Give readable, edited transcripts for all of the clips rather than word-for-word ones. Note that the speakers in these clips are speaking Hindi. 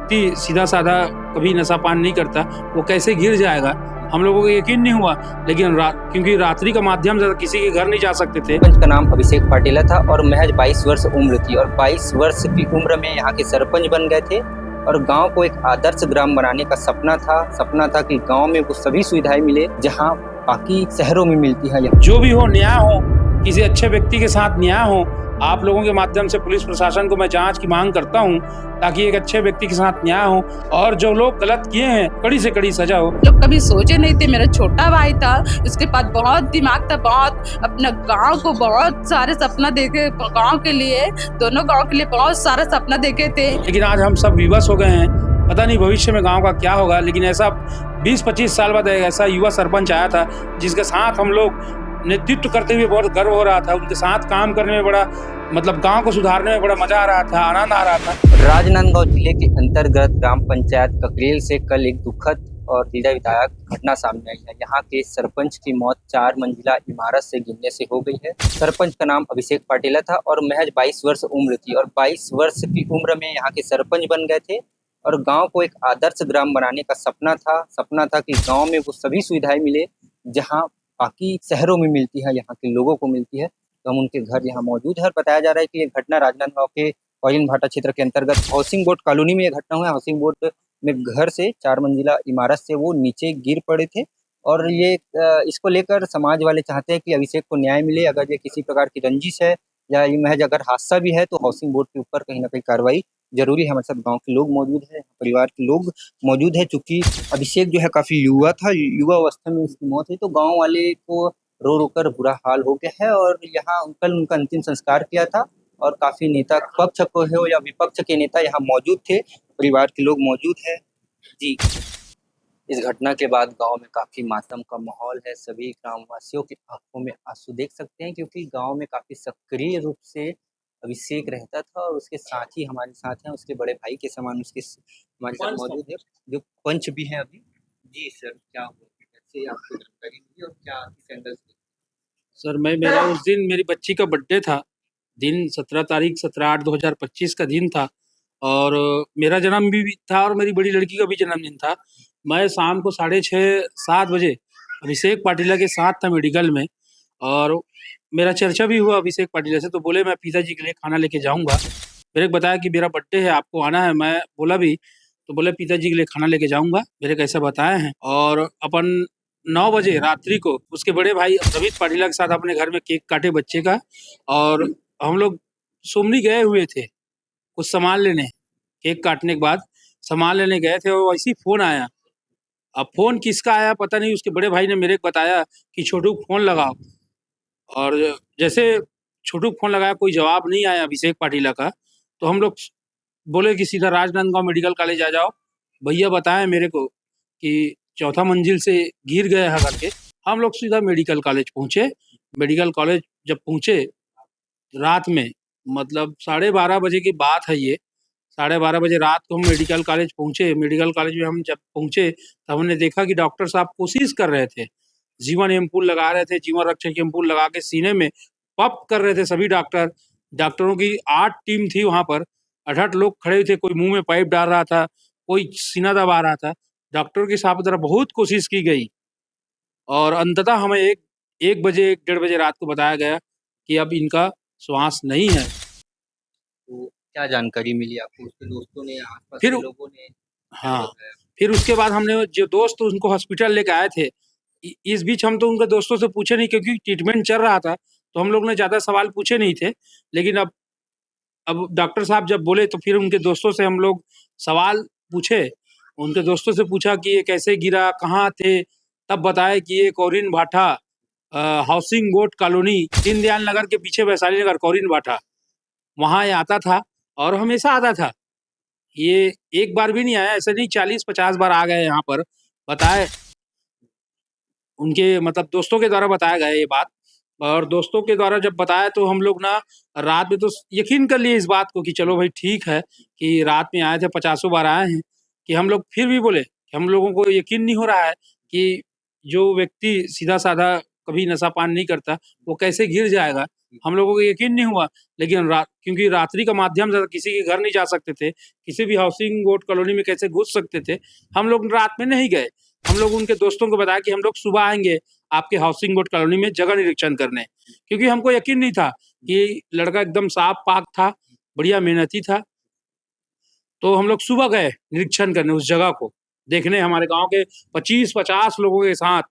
व्यक्ति सीधा साधा कभी नशा पान नहीं करता, वो कैसे गिर जाएगा हम लोगों को यकीन नहीं हुआ। लेकिन क्योंकि रात्रि का माध्यम से किसी के घर नहीं जा सकते थे। सरपंच का नाम अभिषेक पाटिला था और महज 22 वर्ष उम्र थी और 22 वर्ष की उम्र में यहाँ के सरपंच बन गए थे और गांव को एक आदर्श ग्राम बनाने का सपना था कि गांव में वो सभी सुविधाएं मिले जहां बाकी शहरों में मिलती है। जो भी हो, न्याय हो, किसी अच्छे व्यक्ति के साथ न्याय हो। आप लोगों के माध्यम से पुलिस प्रशासन को मैं जांच की मांग करता हूं ताकि एक अच्छे व्यक्ति के साथ न्याय हो और जो लोग गलत किए हैं कड़ी से कड़ी सजा हो। लोग कभी सोचे नहीं थे। मेरा छोटा भाई था, उसके पास बहुत दिमाग था, बहुत अपना गांव को बहुत सारे सपना देखे, गांव के लिए, दोनों गांव के लिए बहुत सारा सपना देखे थे। लेकिन आज हम सब विवश हो गए हैं। पता नहीं भविष्य में गांव का क्या होगा। लेकिन ऐसा 20-25 साल बाद ऐसा युवा सरपंच आया था जिसके साथ हम लोग नेतृत्व करते हुए बहुत गर्व हो रहा था। उनके साथ काम करने में बड़ा गांव को सुधारने में बड़ा मजा आ रहा था, आनंद आ रहा था। राजनांदगांव जिले के अंतर्गत ग्राम पंचायत ककरेल से कल एक दुखद और हृदयविदारक घटना सामने आई है। यहाँ के सरपंच की मौत 4 मंजिला इमारत से गिरने से हो गई है। सरपंच का नाम अभिषेक पाटिला था और महज 22 वर्ष उम्र थी और 22 वर्ष की उम्र में यहाँ के सरपंच बन गए थे और गांव को एक आदर्श ग्राम बनाने का सपना था कि गांव में वो सभी सुविधाएं मिले जहां बाकी शहरों में मिलती है, यहाँ के लोगों को मिलती है। तो हम उनके घर यहाँ मौजूद है और बताया जा रहा है कि ये घटना राजनांदगांव के कॉलिन भाटा क्षेत्र के अंतर्गत हाउसिंग बोर्ड कॉलोनी में ये घटना हुआ। हाउसिंग बोर्ड में घर से 4 मंजिला इमारत से वो नीचे गिर पड़े थे और ये इसको लेकर समाज वाले चाहते हैं कि अभिषेक को न्याय मिले। अगर ये किसी प्रकार की रंजिश है या ये महज अगर हादसा भी है तो हाउसिंग बोर्ड के ऊपर कहीं ना कहीं कार्रवाई जरूरी है। हमारे साथ गांव के लोग मौजूद है, परिवार के लोग मौजूद है। चूंकि अभिषेक जो है काफी युवा था, युवा अवस्था में उसकी मौत हुई तो गांव वाले को रो रो कर बुरा हाल हो गया है और यहाँ कल उनका अंतिम संस्कार किया था और काफी नेता पक्ष को हो या विपक्ष के नेता यहाँ मौजूद थे, परिवार के लोग मौजूद है जी। इस घटना के बाद गांव में काफी मातम का माहौल है। सभी ग्रामवासियों की आंखों में आंसू देख सकते हैं क्योंकि गांव में काफी सक्रिय रूप से अभिषेक रहता था और उसके साथ ही हमारे साथ हैं उसके बड़े भाई के समान उसके हमारे साथ मौजूद है जो पंच भी है अभी। जी सर, क्या हुआ, कैसे आपको जानकारी मिली और क्या इस एंगल से? सर मेरा उस दिन मेरी बच्ची का बर्थडे था। दिन 17 तारीख 17/8/2025 का दिन था और मेरा जन्म भी था और मेरी बड़ी लड़की का भी जन्मदिन था। मैं शाम को 6:30-7 बजे अभिषेक पाटिला के साथ था मेडिकल में और मेरा चर्चा भी हुआ अभिषेक पाटिला से। तो बोले मैं पिताजी के लिए खाना लेके जाऊंगा। मेरे को बताया कि मेरा बर्थडे है, आपको आना है। मैं बोला भी तो बोले पिताजी के लिए खाना लेके जाऊंगा, मेरे को ऐसा बताए हैं। और अपन 9 बजे रात्रि को उसके बड़े भाई रवित पाटिला के साथ अपने घर में केक काटे बच्चे का और हम लोग सोमनी गए हुए थे कुछ सामान लेने। केक काटने के बाद सामान लेने गए थे और वैसे ही फोन आया। अब फोन किसका आया पता नहीं, उसके बड़े भाई ने मेरे को बताया कि छोटू को फोन लगाओ और जैसे छोटू को फोन लगाया कोई जवाब नहीं आया अभिषेक पाटिला का। तो हम लोग बोले कि सीधा राजनांदगांव मेडिकल कॉलेज आ जाओ। भैया बताए मेरे को कि 4था मंजिल से गिर गए हैं करके। हम लोग सीधा मेडिकल कॉलेज पहुंचे। मेडिकल कॉलेज जब पहुंचे रात में 12:30 बजे की बात है ये। 12:30 बजे रात को हम मेडिकल कॉलेज पहुंचे। मेडिकल कॉलेज में हम जब पहुंचे तब हमने देखा कि डॉक्टर साहब कोशिश कर रहे थे, जीवन एम्पूल लगा रहे थे, जीवन रक्षक एम्पूल लगा के सीने में पंप कर रहे थे सभी डॉक्टरों की 8 टीम थी वहां पर। 8 लोग खड़े थे, कोई मुंह में पाइप डाल रहा था, कोई सीना दबा रहा था। डॉक्टर के साहब द्वारा बहुत कोशिश की गई और अंततः हमें 1-1:30 बजे रात को बताया गया कि अब इनका श्वास नहीं है। तो क्या जानकारी मिली आपको? उसके दोस्तों ने, आसपास फिर के लोगों ने? हाँ, फिर उसके बाद हमने जो दोस्त उनको हॉस्पिटल लेके आए थे। इस बीच हम तो उनके दोस्तों से पूछे नहीं क्योंकि ट्रीटमेंट चल रहा था, तो हम लोग ने ज़्यादा सवाल पूछे नहीं थे। लेकिन अब डॉक्टर साहब जब बोले तो फिर उनके दोस्तों से हम लोग सवाल पूछे। उनके दोस्तों से पूछा कि ये कैसे गिरा, कहाँ थे? तब बताया कि ये कॉलिन भाटा housing board colony, Deendayal Nagar के पीछे वैशाली नगर, कॉलिन भाटा, वहाँ ये आता था और हमेशा आता था। ये एक बार भी नहीं आया, ऐसा नहीं 40-50 बार आ गए यहाँ पर। बताए उनके दोस्तों के द्वारा बताया गया ये बात। और दोस्तों के द्वारा जब बताया तो हम लोग ना रात में तो यकीन कर लिए इस बात को कि चलो भाई ठीक है कि रात में आए थे, 50 बार आए हैं। कि हम लोग फिर भी बोले कि हम लोगों को यकीन नहीं हो रहा है कि जो व्यक्ति सीधा साधा कभी नशा पान नहीं करता, वो कैसे गिर जाएगा, हम लोगों को यकीन नहीं हुआ। लेकिन क्योंकि रात्रि का माध्यम से किसी के घर नहीं जा सकते थे, किसी भी हाउसिंग बोर्ड कॉलोनी में कैसे घुस सकते थे, हम लोग रात में नहीं गए। हम लोग उनके दोस्तों को बताया कि हम लोग सुबह आएंगे आपके हाउसिंग बोर्ड कॉलोनी में जगह निरीक्षण करने, क्योंकि हमको यकीन नहीं था कि लड़का एकदम साफ पाक था, बढ़िया मेहनती था। तो हम लोग सुबह गए निरीक्षण करने उस जगह को देखने, हमारे गांव के 25-50 लोगों के साथ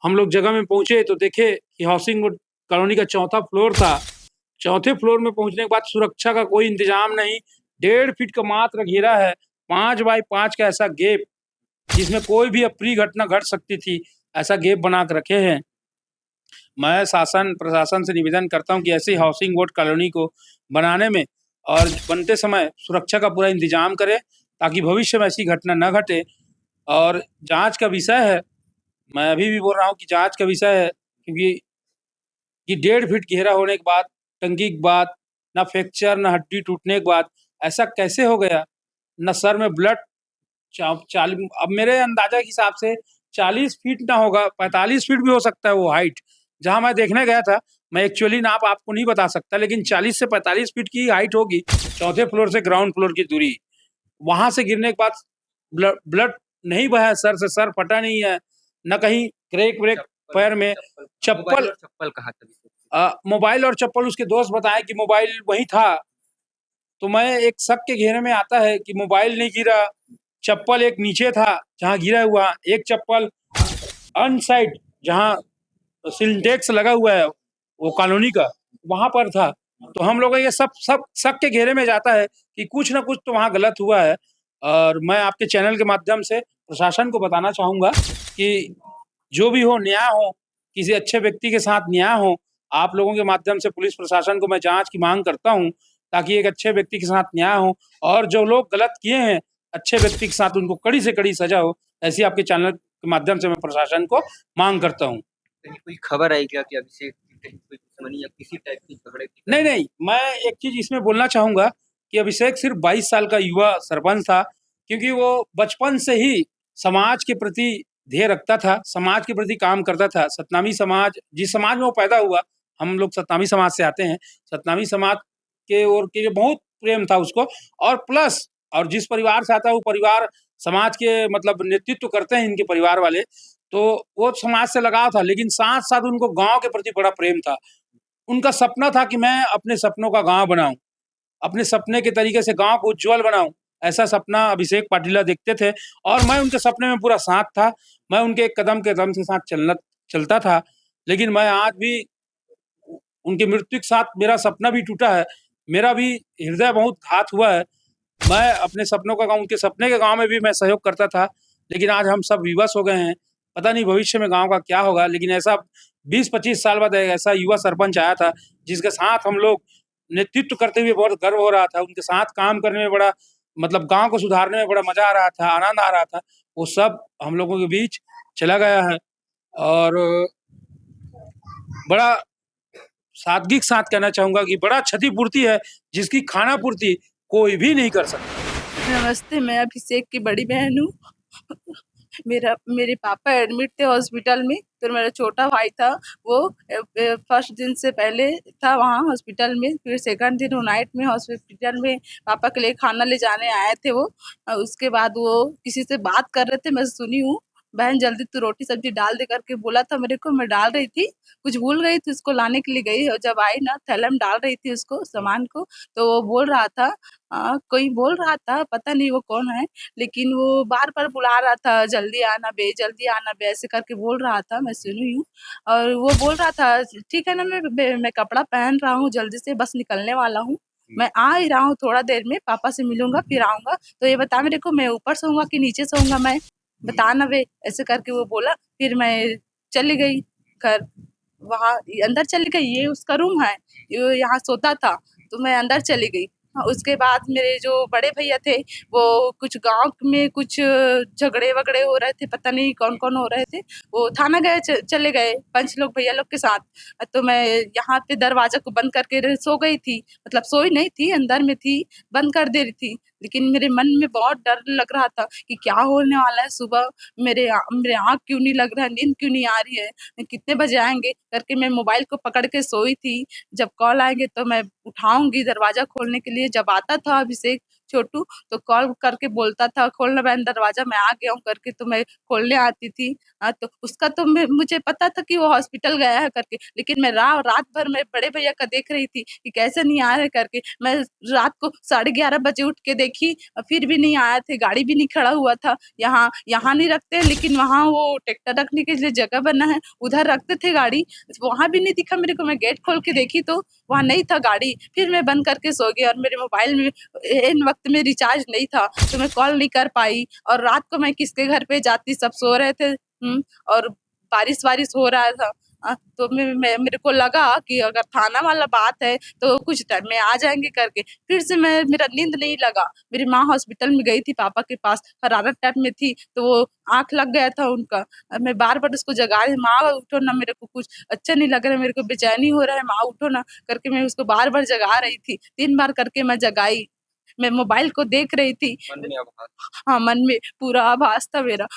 हम लोग जगह में पहुंचे तो देखे कि हाउसिंग बोर्ड कॉलोनी का 4था फ्लोर था। 4थे फ्लोर में पहुंचने के बाद सुरक्षा का कोई इंतजाम नहीं, 1.5 फीट का मात्र घेरा है, 5 बाई 5 का ऐसा गेप जिसमें कोई भी अप्रिय घटना घट सकती थी, ऐसा गेप बना के रखे हैं। मैं शासन प्रशासन से निवेदन करता हूं कि ऐसी हाउसिंग बोर्ड कॉलोनी को बनाने में और बनते समय सुरक्षा का पूरा इंतजाम करें ताकि भविष्य में ऐसी घटना न घटे। और जांच का विषय है, मैं अभी भी बोल रहा हूं कि जांच का विषय है, क्योंकि ये 1.5 फीट गहरा होने के बाद, टंकी के बाद, ना फ्रैक्चर ना हड्डी टूटने के बाद ऐसा कैसे हो गया, न सर में ब्लड। अब मेरे अंदाजा के हिसाब से 40 फीट ना होगा, 45 फीट भी हो सकता है वो हाइट। जहां मैं देखने गया था, मैं एक्चुअली नाप आपको नहीं बता सकता, लेकिन 40 से 45 फीट की हाइट होगी 4थे फ्लोर से ग्राउंड फ्लोर की दूरी। वहां से गिरने के बाद ब्लड नहीं बहा, सर से सर फटा नहीं है, न कहीं क्रैक व्रेक पैर में। चप्पल कहा था? मोबाइल और चप्पल उसके दोस्त बताए कि मोबाइल वही था। तो मैं एक शक के घेरे में आता है कि मोबाइल नहीं गिरा, चप्पल एक नीचे था जहाँ गिरा हुआ, एक चप्पल अन साइड जहाँ सिंटेक्स लगा हुआ है वो कॉलोनी का, वहां पर था। तो हम लोग ये सब शक के घेरे में जाता है कि कुछ ना कुछ तो वहाँ गलत हुआ है। और मैं आपके चैनल के माध्यम से प्रशासन को बताना चाहूंगा कि जो भी हो, न्याय हो, किसी अच्छे व्यक्ति के साथ न्याय हो। आप लोगों के माध्यम से पुलिस प्रशासन को मैं जांच की मांग करता हूं ताकि एक अच्छे व्यक्ति के साथ न्याय हो, और जो लोग गलत किए हैं अच्छे व्यक्ति के साथ उनको कड़ी से कड़ी सजा हो, ऐसी आपके चैनल के माध्यम से मैं प्रशासन को मांग करता हूँ। कोई खबर आई क्या कि अभिषेक की कहीं कोई दुश्मनी या किसी टाइप की झगड़े की? नहीं, मैं एक चीज इसमें बोलना चाहूंगा कि अभिषेक सिर्फ 22 साल का युवा सरपंच था, क्योंकि वो बचपन से ही समाज के प्रति ध्येय रखता था, समाज के प्रति काम करता था। सतनामी समाज, जिस समाज में वो पैदा हुआ, हम लोग सतनामी समाज से आते हैं, सतनामी समाज के ओर के लिए बहुत प्रेम था उसको। और प्लस और जिस परिवार से आता है वो परिवार समाज के मतलब नेतृत्व करते हैं इनके परिवार वाले, तो वो समाज से लगाव था, लेकिन साथ साथ उनको गांव के प्रति बड़ा प्रेम था। उनका सपना था कि मैं अपने सपनों का गांव बनाऊं, अपने सपने के तरीके से गांव को उज्जवल बनाऊं, ऐसा सपना अभिषेक पाटिला देखते थे और मैं उनके सपने में पूरा साथ था। मैं उनके एक कदम के कदम के साथ चलता था। लेकिन मैं आज भी उनकी मृत्यु के साथ मेरा सपना भी टूटा है, मेरा भी हृदय बहुत घात हुआ है। मैं अपने सपनों का गाँव, उनके सपने के गाँव में भी मैं सहयोग करता था, लेकिन आज हम सब विवश हो गए हैं। पता नहीं भविष्य में गाँव का क्या होगा, लेकिन ऐसा 20-25 साल बाद एक ऐसा युवा सरपंच आया था जिसके साथ हम लोग नेतृत्व करते हुए बहुत गर्व हो रहा था। उनके साथ काम करने में बड़ा मतलब गाँव को सुधारने में बड़ा मजा आ रहा था, आनंद आ रहा था। वो सब हम लोगों के बीच चला गया है और बड़ा सादगी के साथ कहना चाहूंगा कि बड़ा क्षतिपूर्ति है जिसकी खाना पूर्ति कोई भी नहीं कर सकता। नमस्ते, मैं अभिषेक की बड़ी बहन हूँ। मेरे पापा एडमिट थे हॉस्पिटल में, तो मेरा छोटा भाई था वो फर्स्ट दिन से पहले था वहाँ हॉस्पिटल में, फिर सेकंड दिन वो नाइट में हॉस्पिटल में पापा के लिए खाना ले जाने आए थे वो। उसके बाद वो किसी से बात कर रहे थे, मैं सुनी हूँ, बहन जल्दी तू रोटी सब्जी डाल दे करके बोला था मेरे को। मैं डाल रही थी, कुछ भूल गई थी, उसको लाने के लिए गई और जब आई ना थैला में डाल रही थी उसको सामान को, तो वो बोल रहा था कोई बोल रहा था, पता नहीं वो कौन है, लेकिन वो बार बार बुला रहा था जल्दी आना बे, जल्दी आना बे, ऐसे करके बोल रहा था। मैं सुनी हूँ और वो बोल रहा था ठीक है ना, मैं कपड़ा पहन रहा हूँ, जल्दी से बस निकलने वाला हूँ, मैं आ ही रहा हूँ, थोड़ा देर में पापा से मिलूंगा फिर आऊंगा, तो ये बता मेरे को मैं ऊपर सोऊंगा कि नीचे सोऊंगा, मैं बता ना बे, ऐसे करके वो बोला। फिर मैं चली गई घर, वहाँ अंदर चली गई, ये उसका रूम है, ये यहाँ सोता था, तो मैं अंदर चली गई। उसके बाद मेरे जो बड़े भैया थे वो कुछ गांव में कुछ झगड़े वगड़े हो रहे थे, पता नहीं कौन कौन हो रहे थे, वो थाना गए, चले गए 5 लोग भैया लोग के साथ। तो मैं यहाँ पे दरवाजा को बंद करके सो गई थी, मतलब सोई नहीं थी, अंदर में थी, बंद कर दे रही थी। लेकिन मेरे मन में बहुत डर लग रहा था कि क्या होने वाला है सुबह, मेरे आँख क्यों नहीं लग रहा है, नींद क्यों नहीं आ रही है, कितने बजे आएँगे करके मैं मोबाइल को पकड़ के सोई थी। जब कॉल आएँगे तो मैं उठाऊँगी दरवाज़ा खोलने के लिए। जब आता था अभिषेक छोटू तो कॉल करके बोलता था, "खोलना बहन दरवाज़ा, मैं आ गया हूँ" करके, तो मैं खोलने आती थी। तो उसका तो मुझे पता था कि वो हॉस्पिटल गया है करके, लेकिन मैं रात भर मैं बड़े भैया का देख रही थी कि कैसे नहीं आ रहे करके। मैं रात को 11:30 बजे उठ के देखी, फिर भी नहीं आए थे, गाड़ी भी नहीं खड़ा हुआ था। यहाँ नहीं रखते हैं, लेकिन वहाँ वो ट्रैक्टर रखने के लिए जगह बना है, उधर रखते थे गाड़ी, वहाँ भी नहीं दिखा मेरे को। मैं गेट खोल के देखी तो वहाँ नहीं था गाड़ी। फिर मैं बंद करके सो गई और मेरे मोबाइल में ऐन वक़्त में रिचार्ज नहीं था, तो मैं कॉल नहीं कर पाई। और रात को मैं किसके घर पे जाती, सब सो रहे थे। और बारिश-वारिश हो रहा था। तो मेरे को लगा कि अगर थाना वाला बात है तो कुछ टाइम में आ जाएँगे करके। फिर से मेरा नींद नहीं लगा। मेरी माँ हॉस्पिटल में गई थी पापा के पास, हरारत टाइप में थी, तो वो आँख लग गया था उनका। मैं बार-बार उसको जगा रही, "माँ उठो ना, मेरे को कुछ अच्छा नहीं लग रहा है, मेरे को बेचैनी हो रहा है, माँ उठो ना" करके मैं उसको बार-बार जगा रही थी। 3 बार करके मैं जगाई। मैं मोबाइल को देख रही थी। मन में आभास। हाँ, मन में पूरा आभास था मेरा।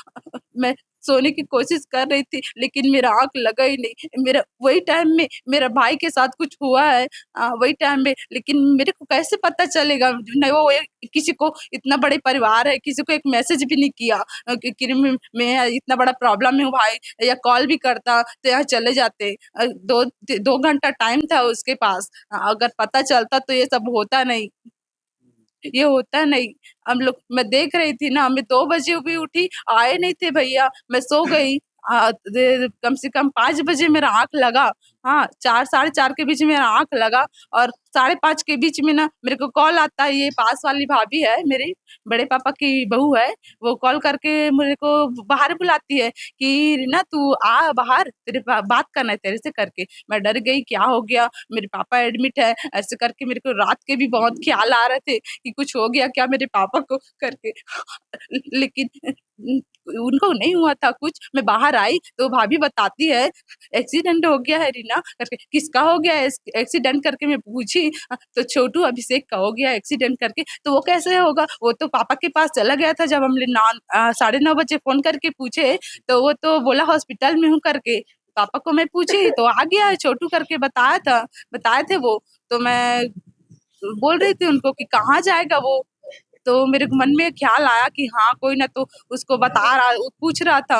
मैं सोने की कोशिश कर रही थी, लेकिन मेरा आँख लगा ही नहीं। मेरा वही टाइम में मेरा भाई के साथ कुछ हुआ है, वही टाइम में, लेकिन मेरे को कैसे पता चलेगा? नहीं, वो किसी को, इतना बड़े परिवार है, किसी को एक मैसेज भी नहीं किया कि मैं इतना बड़ा प्रॉब्लम में हूँ भाई, या कॉल भी करता तो यहाँ चले जाते। 2 घंटा टाइम था उसके पास। अगर पता चलता तो ये सब होता नहीं। ये होता नहीं। हम लोग, मैं देख रही थी ना, मैं 2 बजे भी उठी, आए नहीं थे भैया, मैं सो गई। कम से कम 5 बजे मेरा आँख लगा। हाँ, 4 साढ़े 4 के बीच में मेरा आँख लगा और 5:30 के बीच में ना मेरे को कॉल आता है। ये पास वाली भाभी है, मेरे बड़े पापा की बहू है, वो कॉल करके मेरे को बाहर बुलाती है कि "रीना तू आ बाहर, तेरे बात करना है तेरे से" करके। मैं डर गई, क्या हो गया? मेरे पापा एडमिट है, ऐसे करके मेरे को रात के भी बहुत ख़्याल आ रहे थे कि कुछ हो गया क्या मेरे पापा को करके। लेकिन उनको नहीं हुआ था कुछ। मैं बाहर आई तो भाभी बताती है, "एक्सीडेंट हो गया है रीना" करके। "किसका हो गया है एक्सीडेंट?" करके मैं पूछी। तो छोटू अभिषेक का हो गया एक्सीडेंट करके। "तो वो कैसे होगा? वो तो पापा के पास चला गया था जब हमने 9 साढ़े 9 बजे फ़ोन करके पूछे, तो वो तो बोला हॉस्पिटल में हूँ" करके। पापा को मैं पूछी तो आ गया है छोटू करके बताए थे वो। तो मैं बोल रही थी उनको कि कहाँ जाएगा वो? तो मेरे को मन में ख़्याल आया कि हाँ, कोई ना तो उसको बता रहा, वो पूछ रहा था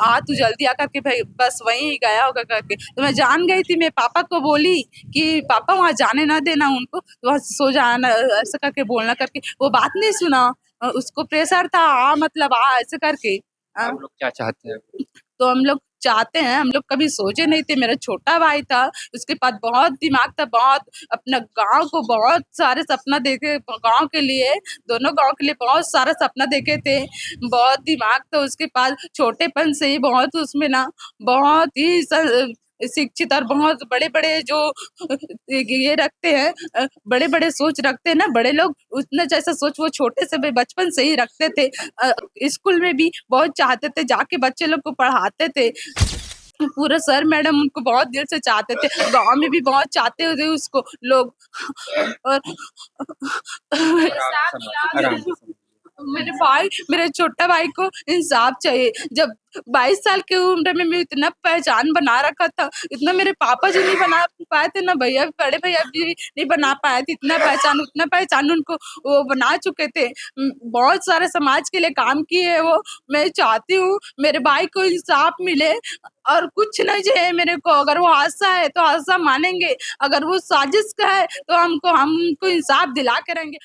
"आ तू जल्दी आ" करके, भई बस वहीं गया होगा करके। तो मैं जान गई थी, मैं पापा को बोली कि "पापा वहाँ जाने ना देना उनको, वहाँ सो जाना" ऐसे करके बोलना करके। वो बात नहीं सुना। उसको प्रेशर था, "आ मतलब आ" ऐसे करके। आप लोग क्या चाहते हैं? तो हम लोग चाहते हैं, हम लोग कभी सोचे नहीं थे, मेरा छोटा भाई था, उसके पास बहुत दिमाग था, बहुत अपना गाँव को बहुत सारे सपना देखे, गाँव के लिए, दोनों गाँव के लिए बहुत सारा सपना देखे थे। बहुत दिमाग था उसके पास, छोटेपन से ही बहुत उसमें ना बहुत ही शिक्षित और बहुत बड़े-बड़े जो ये रखते हैं, बड़े-बड़े सोच रखते हैं ना बड़े लोग, उतना जैसा सोच वो छोटे से बचपन से ही रखते थे। स्कूल में भी बहुत चाहते थे, जाके बच्चे लोग को पढ़ाते थे। पूरा सर मैडम उनको बहुत दिल से चाहते थे, गाँव में भी बहुत चाहते थे उसको लोग। और आराम से समझिए। मेरे छोटा भाई को इंसाफ चाहिए। जब 22 साल की उम्र में मैं इतना पहचान बना रखा था, इतना मेरे पापा जी नहीं बना पाए थे ना, भैया बड़े भैया भी नहीं बना पाए थे, उतना पहचान उनको वो बना चुके थे। बहुत सारे समाज के लिए काम किए हैं वो। मैं चाहती हूँ मेरे भाई को इंसाफ मिले और कुछ नहीं चाहिए मेरे को। अगर वो हादसा है तो हादसा मानेंगे, अगर वो साजिश का है तो हम उनको इंसाफ दिला के रहेंगे।